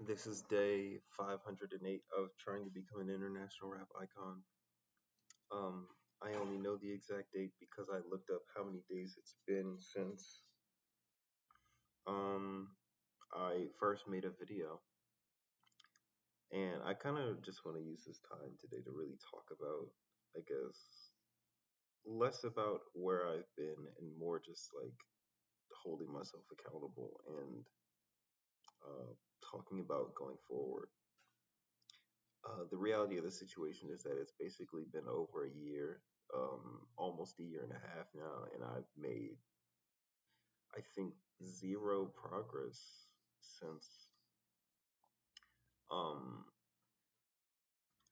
This is day 508 of trying to become an international rap icon. Um, I only know the exact date because I looked up how many days it's been since um, I first made a video. And I kind of just want to use this time today to really talk about, I guess, less about where I've been and more just like holding myself accountable and uh, talking about going forward. The reality of the situation is that it's basically been over a year, almost a year and a half now, and I've made, I think, zero progress since um,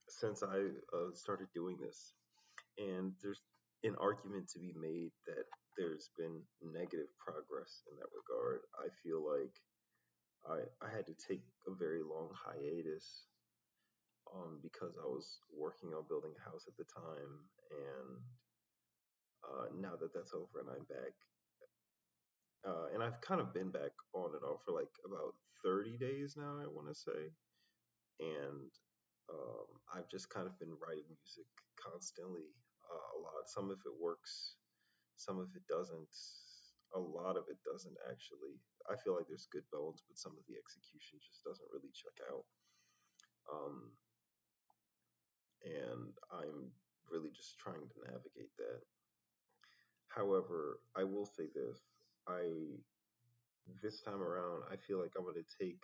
since I started doing this. And there's an argument to be made that there's been negative progress in that regard. I feel like I had to take a very long hiatus because I was working on building a house at the time, and now that that's over and I'm back, and I've kind of been back on and off for like about 30 days now, I want to say, and I've just kind of been writing music constantly, a lot. Some of it works, some of it doesn't. A lot of it doesn't actually. I feel like there's good bones, but some of the execution just doesn't really check out. Um, and I'm really just trying to navigate that. However, I will say this: I this time around, I feel like I'm going to take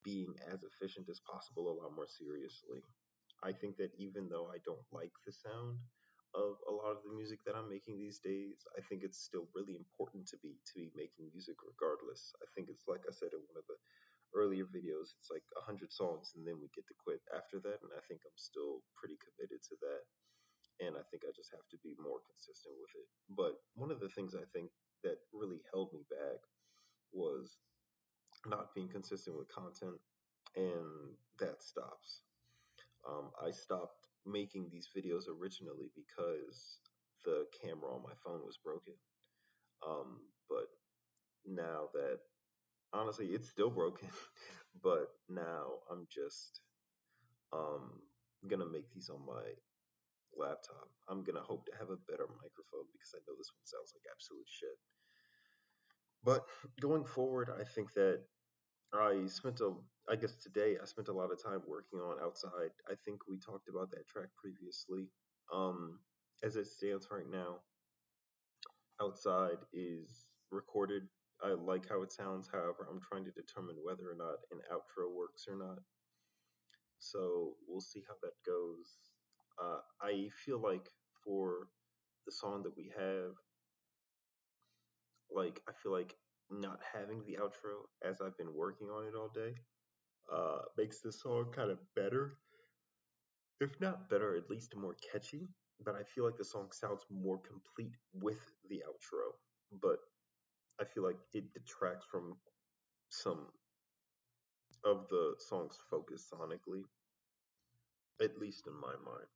being as efficient as possible a lot more seriously. I think that even though I don't like the sound of a lot of the music that I'm making these days, I think it's still really important to be making music regardless. I think it's like I said in one of the earlier videos, it's like 100 songs and then we get to quit after that, and I think I'm still pretty committed to that. And I think I just have to be more consistent with it. But one of the things I think that really held me back was not being consistent with content, and that stops. I stopped making these videos originally because the camera on my phone was broken. But now that honestly, it's still broken, but now I'm just um, gonna make these on my laptop. I'm gonna hope to have a better microphone because I know this one sounds like absolute shit. But going forward, I think that I spent a, I guess today I spent a lot of time working on outside. I think we talked about that track previously. Um, as it stands right now, outside is recorded. I like how it sounds. However, I'm trying to determine whether or not an outro works or not. So we'll see how that goes. I feel like for the song that we have, like I feel like not having the outro as I've been working on it all day makes the song kind of better, if not better, at least more catchy. But I feel like the song sounds more complete with the outro. But I feel like it detracts from some of the song's focus sonically, at least in my mind.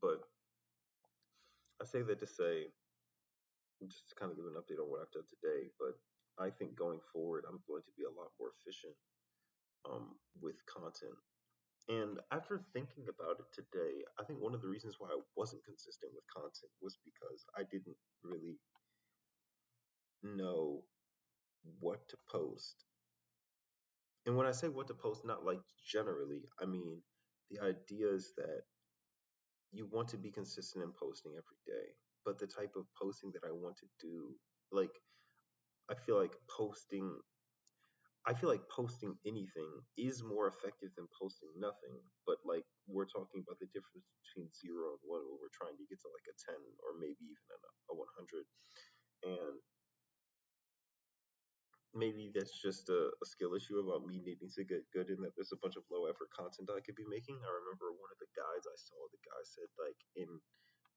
But I say that to say, just to kind of give an update on what I've done today, but I think going forward, I'm going to be a lot more efficient with content. And after thinking about it today, I think one of the reasons why I wasn't consistent with content was because I didn't really know what to post. And when I say what to post, not like generally, I mean the idea is that you want to be consistent in posting every day, but the type of posting that I want to do, like I feel like posting posting anything is more effective than posting nothing. But like we're talking about the difference between 0 and 1 when we're trying to get to like a 10 or maybe even a 100. And maybe that's just a skill issue about me needing to get good in that there's a bunch of low effort content I could be making. I remember one of the guides I saw, the guy said like in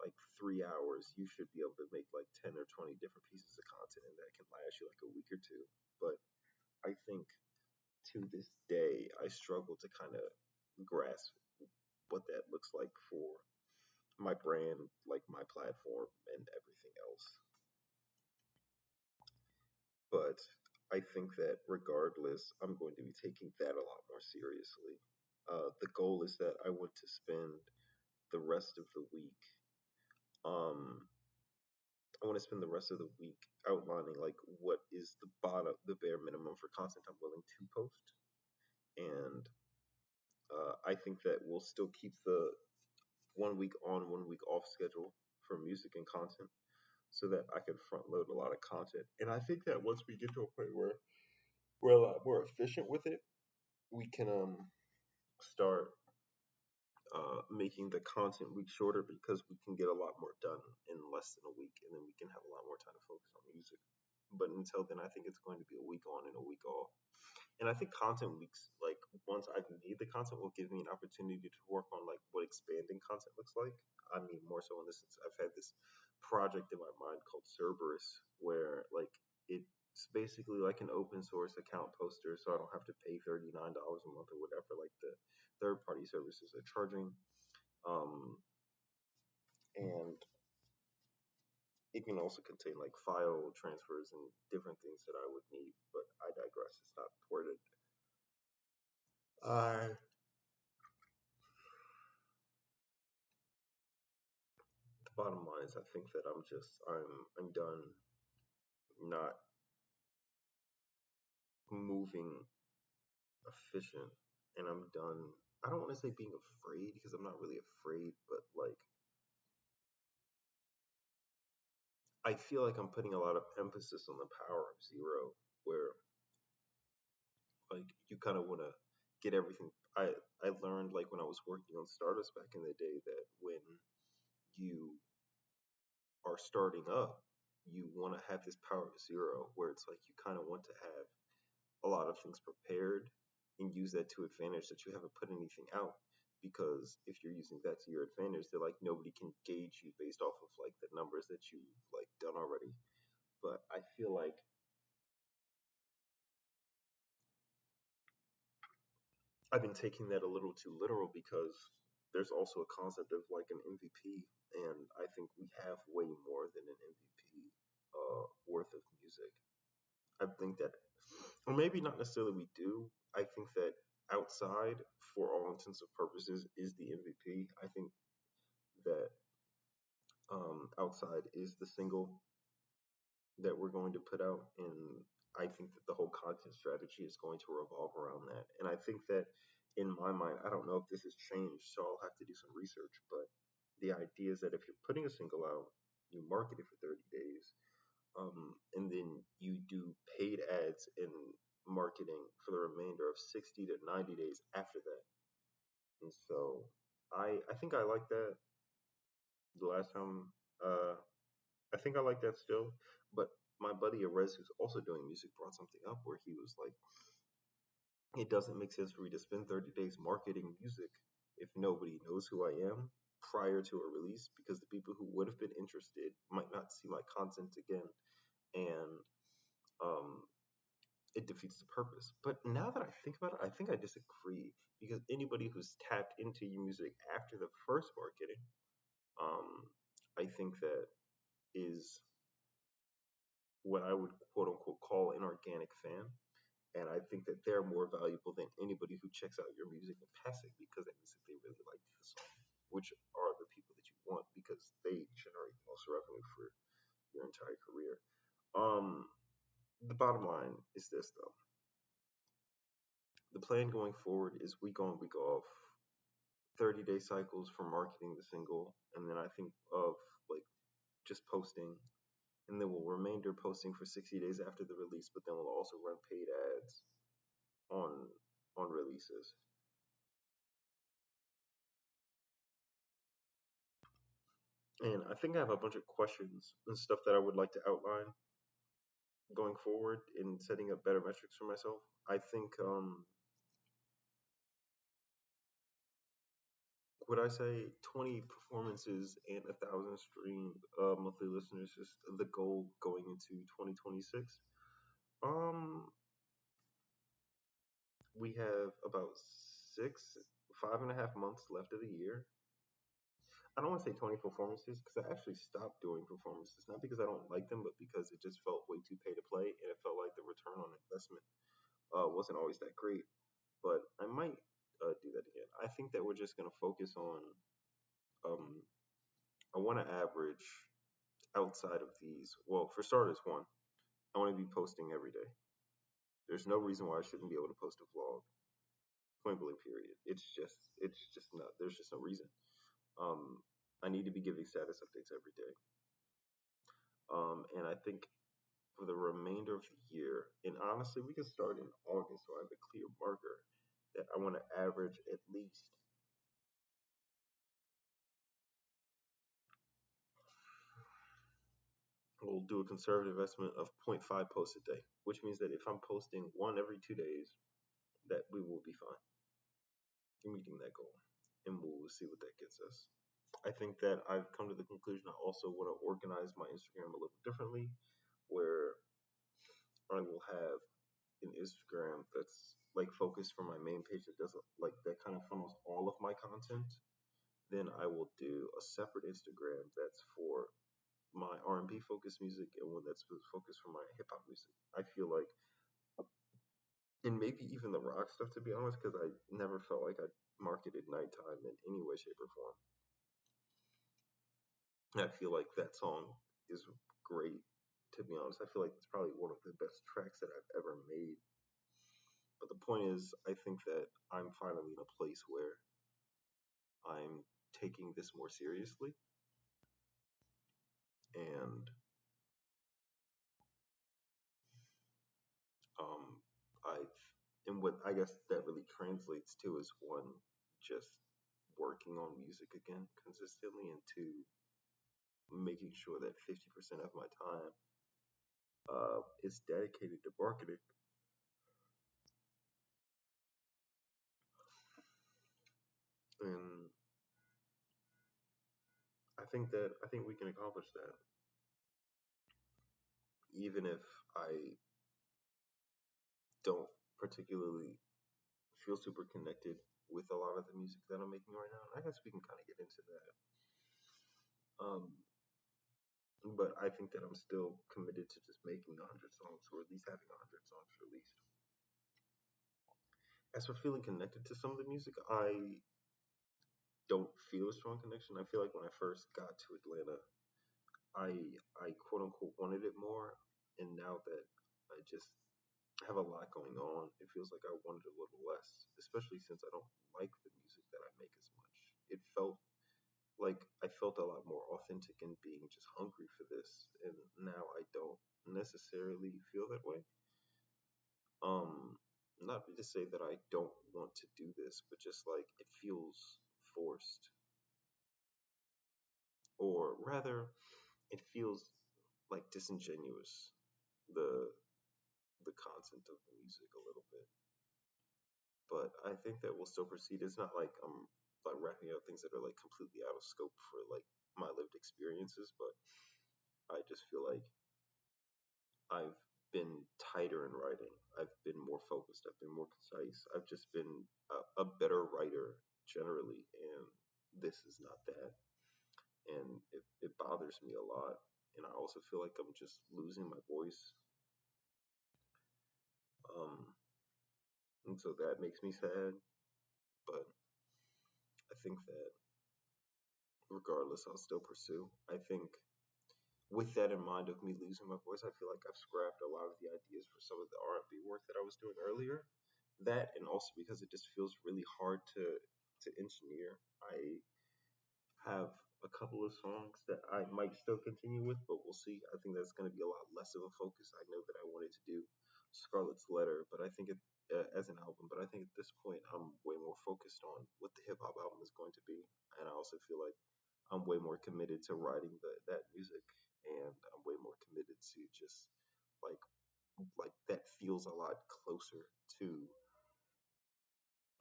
like 3 hours you should be able to make like 10 or 20 different pieces of content and that can last you like a week or two. But I think to this day I struggle to kind of grasp what that looks like for my brand, like my platform and everything else. But I think that regardless, I'm going to be taking that a lot more seriously. The goal is that I want to spend the rest of the week. Um, I want to spend the rest of the week outlining like what is the bare minimum for content I'm willing to post, and I think that we'll still keep the 1 week on, 1 week off schedule for music and content, so that I can front load a lot of content. And I think that once we get to a point where we're a lot more efficient with it, we can start making the content week shorter because we can get a lot more done in less than a week, and then we can have a lot more time to focus on music. But until then, I think it's going to be a week on and a week off. And I think content weeks, like once I've made the content, will give me an opportunity to work on like what expanding content looks like. I mean, more so in this sense, I've had this project in my mind called Cerberus, where like it's basically like an open source account poster, so I don't have to pay $39 a month or whatever like the third party services are charging. Um, and it can also contain like file transfers and different things that I would need, but I digress. It's not important. Uh, the bottom line is, I think that I'm done not moving efficient, and I'm done. I don't want to say being afraid because I'm not really afraid, but like I feel like I'm putting a lot of emphasis on the power of zero, where like you kind of want to get everything. I learned like when I was working on startups back in the day that when you are starting up, you want to have this power of zero, where it's like you kind of want to have a lot of things prepared and use that to advantage that you haven't put anything out, because if you're using that to your advantage, they're like nobody can gauge you based off of like the numbers that you've like done already. But I feel like I've been taking that a little too literal, because there's also a concept of like an MVP, and I think we have way more than an MVP worth of music. I think that, or maybe not necessarily we do. I think that outside, for all intents and purposes, is the MVP. I think that outside is the single that we're going to put out, and I think that the whole content strategy is going to revolve around that. And I think that in my mind, I don't know if this has changed, so I'll have to do some research. But the idea is that if you're putting a single out, you market it for 30 days, and then you do paid ads and marketing for the remainder of 60 to 90 days after that. And so I think I like that the last time. I think I like that still. But my buddy Arez, who's also doing music, brought something up where he was like, it doesn't make sense for me to spend 30 days marketing music if nobody knows who I am prior to a release, because the people who would have been interested might not see my content again. And um, it defeats the purpose. But now that I think about it, I think I disagree, because anybody who's tapped into your music after the first marketing, um, I think that is what I would quote unquote call an organic fan. And I think that they're more valuable than anybody who checks out your music in passing, because that means that they really like the song, which are the people that you want, because they generate the most revenue for your entire career. Um, the bottom line is this though. The plan going forward is week on, week off, 30-day cycles for marketing the single, and then I think of like just posting, and then we'll remainder posting for 60 days after the release, but then we'll also run paid ads on releases. And I think I have a bunch of questions and stuff that I would like to outline going forward in setting up better metrics for myself. I think would I say 20 performances and 1,000 stream monthly listeners is the goal going into 2026. Um, we have about 6, 5.5 months left of the year. I don't want to say 20 performances because I actually stopped doing performances, not because I don't like them, but because it just felt way too pay to play, and it felt like the return on investment wasn't always that great. But I might do that again. I think that we're just going to focus on. Um, I want to average outside of these. Well, for starters, one, I want to be posting every day. There's no reason why I shouldn't be able to post a vlog. Point blank. Period. It's just not. There's just no reason. Um, I need to be giving status updates every day. And I think for the remainder of the year, and honestly, we can start in August, so I have a clear marker that I want to average at least. We'll do a conservative estimate of zero point 0.5 posts a day, which means that if I'm posting one every 2 days, that we will be fine in meeting that goal, and we'll see what that gets us. I think that I've come to the conclusion I also want to organize my Instagram a little differently, where I will have an Instagram that's like focused for my main page that doesn't like that kind of funnels all of my content. Then I will do a separate Instagram that's for my R&B focused music and one that's focused for my hip hop music. I feel like, and maybe even the rock stuff to be honest, because I never felt like I marketed nighttime in any way, shape, or form. And I feel like that song is great. To be honest, I feel like it's probably one of the best tracks that I've ever made. But the point is, I think that I'm finally in a place where I'm taking this more seriously, and I and what I guess that really translates to is one, just working on music again consistently, and two, making sure that 50% of my time is dedicated to marketing. And I think we can accomplish that, even if I don't particularly feel super connected with a lot of the music that I'm making right now. I guess we can kind of get into that. Um, but I think that I'm still committed to just making 100 songs, or at least having 100 songs released. As for feeling connected to some of the music, I don't feel a strong connection. I feel like when I first got to Atlanta, I I quote unquote wanted it more, and now that I just have a lot going on, it feels like I wanted a little less, especially since I don't like the music that I make as much. It felt like I felt a lot more authentic in being just hungry for this, and now I don't necessarily feel that way. Um, Not to say that I don't want to do this, but just like it feels forced, or rather, it feels like disingenuous. The the content of the music a little bit, but I think that we'll still proceed. It's not like I'm like rapping out things that are like completely out of scope for like my lived experiences, but I just feel like I've been tighter in writing. I've been more focused. I've been more concise. I've just been a better writer generally, and this is not that. And it bothers me a lot. And I also feel like I'm just losing my voice. Um, and so that makes me sad. But I think that regardless, I'll still pursue. I think with that in mind of me losing my voice, I feel like I've scrapped a lot of the ideas for some of the R&B work that I was doing earlier. That, and also because it just feels really hard to engineer. I have a couple of songs that I might still continue with, but we'll see. I think that's going to be a lot less of a focus. I know that I wanted to do Scarlet's Letter, but I think it as an album. But I think at this point, I'm way more focused on what the hip hop album is going to be, and I also feel like I'm way more committed to writing that music, and I'm way more committed to just like that feels a lot closer to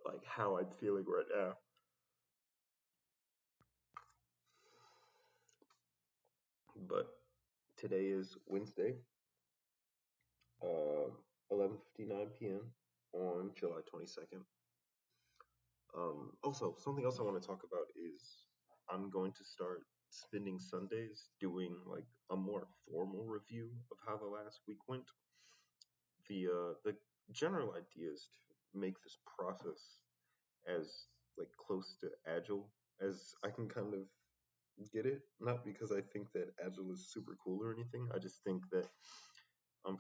like how I'm feeling right now. But today is Wednesday, 11:59 p.m. on July 22nd. Also, something else I want to talk about is I'm going to start spending Sundays doing like a more formal review of how the last week went. The general idea is to make this process as like close to agile as I can kind of get it. Not because I think that agile is super cool or anything. I just think that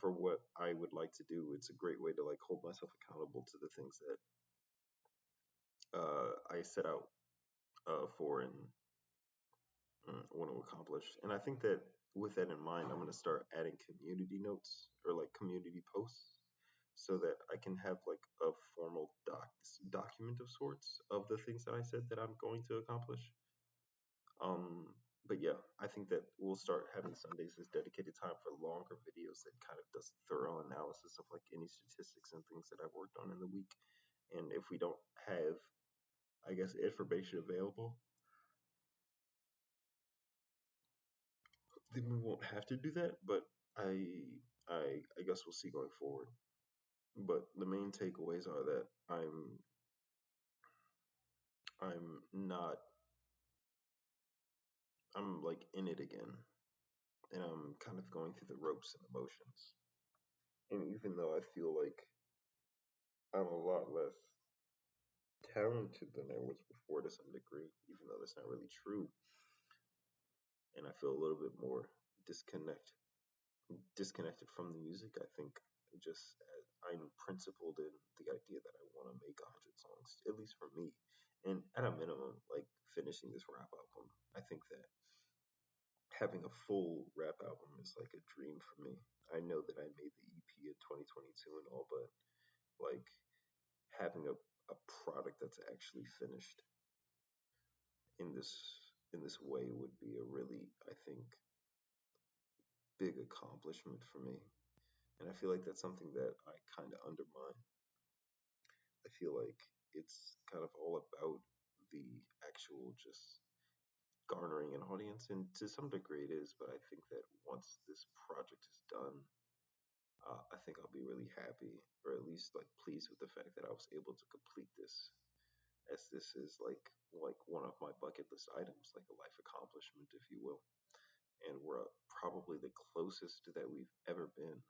for what I would like to do, it's a great way to like hold myself accountable to the things that I set out for and want to accomplish. And I think that with that in mind, I'm going to start adding community notes or like community posts so that I can have like a formal document of sorts of the things that I said that I'm going to accomplish. Um, but yeah, I think that we'll start having Sundays as dedicated time for longer videos that kind of does thorough analysis of like any statistics and things that I've worked on in the week. And if we don't have, I guess, information available, then we won't have to do that. But I, I guess we'll see going forward. But the main takeaways are that I'm not, I'm like in it again, and I'm kind of going through the ropes and emotions. And even though I feel like I'm a lot less talented than I was before to some degree, even though that's not really true, and I feel a little bit more disconnect disconnected from the music. I think just I'm principled in the idea that I want to make 100 songs, at least for me, and at a minimum, like finishing this rap album. I think that having a full rap album is like a dream for me. I know that I made the EP in 2022 and all, but like having a product that's actually finished in this way would be a really, I think, big accomplishment for me. And I feel like that's something that I kind of undermine. I feel like it's kind of all about the actual just garnering an audience, and to some degree it is. But I think that once this project is done, I think I'll be really happy, or at least like pleased with the fact that I was able to complete this, as this is like one of my bucket list items, like a life accomplishment, if you will. And we're probably the closest that we've ever been.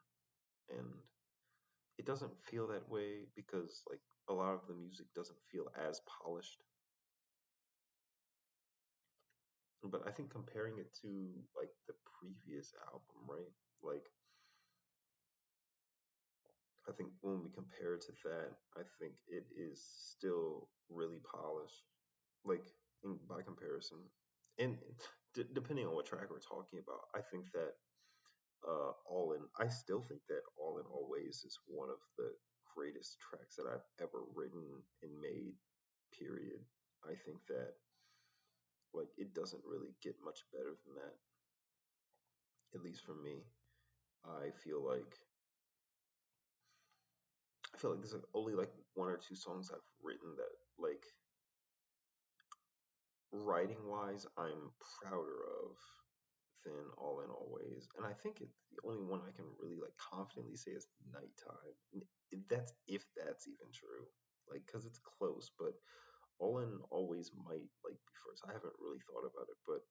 And it doesn't feel that way because like a lot of the music doesn't feel as polished. But I think comparing it to like the previous album, right? Like I think when we compare it to that, I think it is still really polished. Like by comparison, and depending on what track we're talking about, I think that all in, I still think that All in Always is one of the greatest tracks that I've ever written and made. Period. I think that like it doesn't really get much better than that. At least for me, I feel like there's like only like one or two songs I've written that like writing wise I'm prouder of than All in Always. And I think the only one I can really like confidently say is Nighttime. That's if that's even true. Like, cause it's close, but All in Always might like be first. I haven't really thought about it, but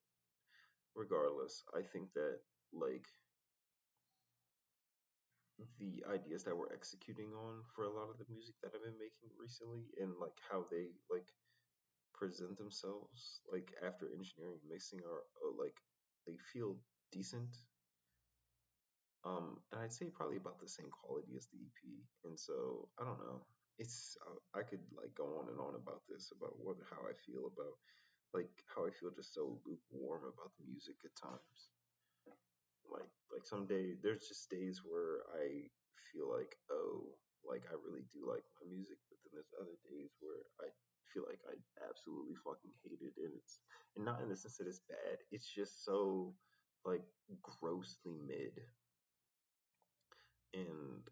regardless, I think that like the ideas that we're executing on for a lot of the music that I've been making recently and like how they like present themselves like after engineering and mixing are like they feel decent. And I'd say probably about the same quality as the EP. And so I don't know. It's I could like go on and on about this about what how I feel about like how I feel just so lukewarm about the music at times. Like some day there's just days where I feel like oh like I really do like my music, but then there's other days where I feel like I absolutely fucking hate it, and it's and not in the sense that it's bad. It's just so like grossly mid, and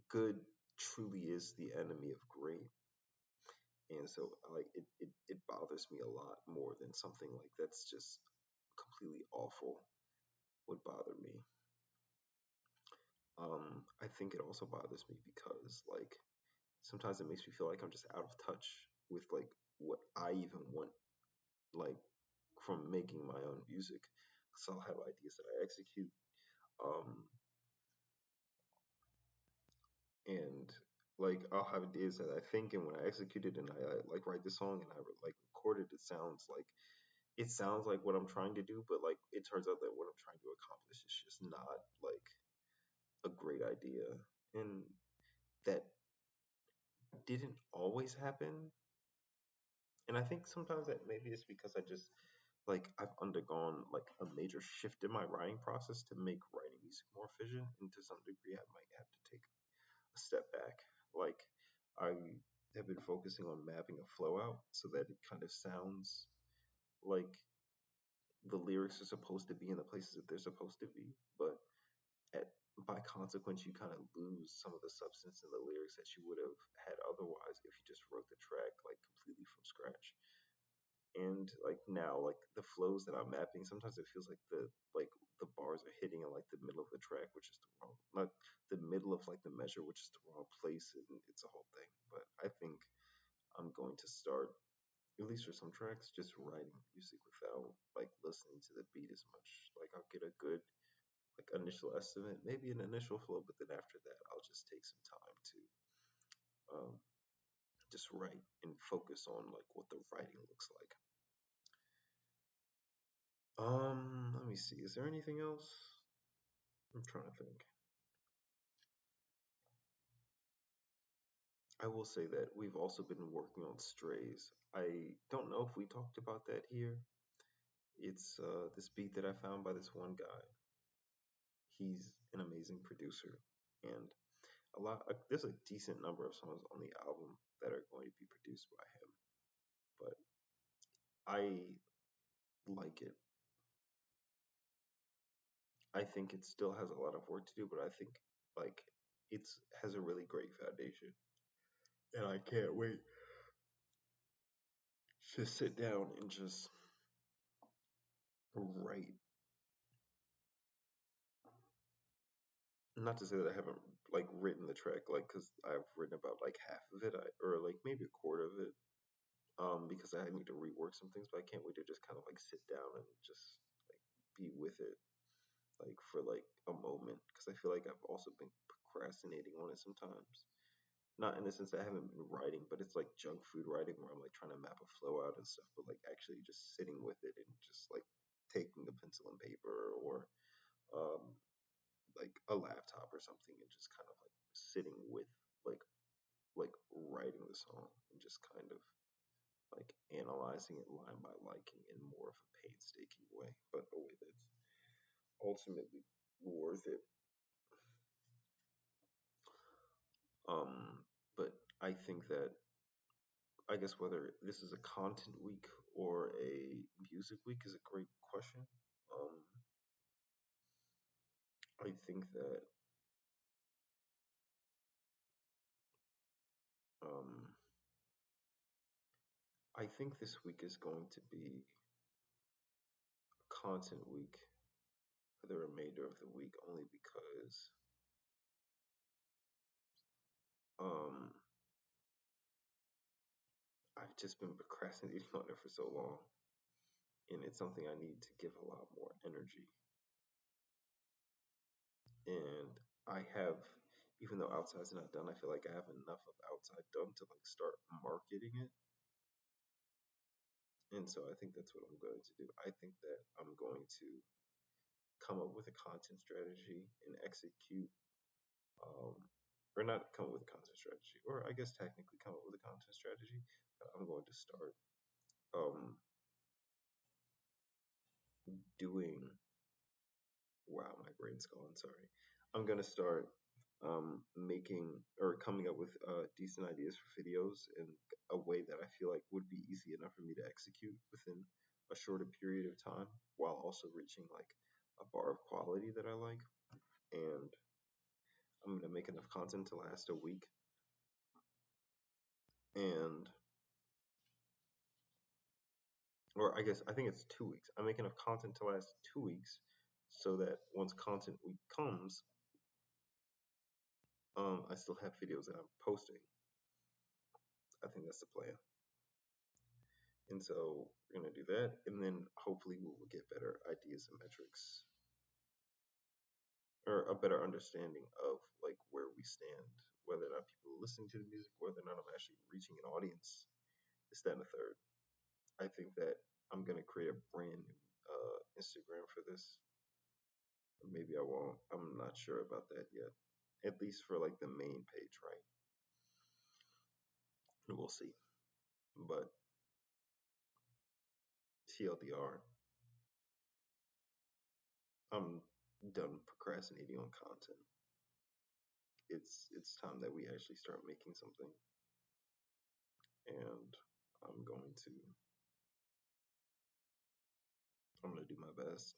good truly is the enemy of great. And so like it bothers me a lot more than something like that's just completely awful would bother me. I think it also bothers me because like sometimes it makes me feel like I'm just out of touch with like what I even want like from making my own music. So I'll have ideas that I execute, um, and like I'll have ideas that I think, and when I execute it, and I like write the song and I like record it, it sounds like what I'm trying to do, but like it turns out that what I'm trying to accomplish is just not like a great idea, and that didn't always happen. And I think sometimes that maybe it's because I just like I've undergone like a major shift in my writing process to make writing music more efficient, and to some degree I might have to take a step back. Like I have been focusing on mapping a flow out so that it kind of sounds like the lyrics are supposed to be in the places that they're supposed to be, but at, by consequence you kind of lose some of the substance in the lyrics that you would have had otherwise if you just wrote the track like completely from scratch. And like now, like the flows that I'm mapping, sometimes it feels like the bars are hitting in like the middle of the track, which is the wrong, not the middle of like the measure, which is the wrong place, and it's a whole thing. But I think I'm going to start, at least for some tracks, just writing music without like listening to the beat as much. Like I'll get a good like initial estimate, maybe an initial flow, but then after that, I'll just take some time to um, just write and focus on like what the writing looks like. Let me see. Is there anything else? I'm trying to think. I will say that we've also been working on strays. I don't know if we talked about that here. It's this beat that I found by this one guy. He's an amazing producer, and there's a decent number of songs on the album that are going to be produced by him. But I like it. I think it still has a lot of work to do, but I think like it's has a really great foundation, and I can't wait to sit down and just write. Not to say that I haven't like written the track, like because I've written about like half of it, or like maybe a quarter of it, because I need to rework some things. But I can't wait to just kind of like sit down and just like be with it, like for like a moment, because I feel like I've also been procrastinating on it sometimes. Not in the sense that I haven't been writing, but it's like junk food writing where I'm like trying to map a flow out and stuff, but like actually just sitting with it and just like taking a pencil and paper or um, like a laptop or something and just kind of like sitting with like like writing the song and just kind of like analyzing it line by liking in more of a painstaking way, but a way that's ultimately worth it. Um, but I think that I guess whether this is a content week or a music week is a great question. Um, I think that um, I think this week is going to be content week for the remainder of the week, only because um, I've just been procrastinating on it for so long, and it's something I need to give a lot more energy. And I have, even though outside's not done, I feel like I have enough of outside done to like start marketing it. And so I think that's what I'm going to do. I think that I'm going to come up with a content strategy and execute, um, or not come up with a content strategy, or I guess technically come up with a content strategy. But I'm going to start um, doing. Wow, my brain's gone. Sorry. I'm gonna start making or coming up with decent ideas for videos in a way that I feel like would be easy enough for me to execute within a shorter period of time, while also reaching like a bar of quality that I like. And I'm gonna make enough content to last a week, and or I guess I think it's 2 weeks. I'm making enough content to last 2 weeks, so that once content week comes, I still have videos that I'm posting. I think that's the plan. And so we're gonna do that, and then hopefully we will get better ideas and metrics, or a better understanding of like where we stand, whether or not people are listening to the music, whether or not I'm actually reaching an audience. It's that and the third. I think that I'm gonna create a brand new Instagram for this. Maybe I won't. I'm not sure about that yet. At least for like the main page, right? We'll see. But TLDR, I'm done procrastinating on content. It's time that we actually start making something, and I'm going to I'm gonna do my best.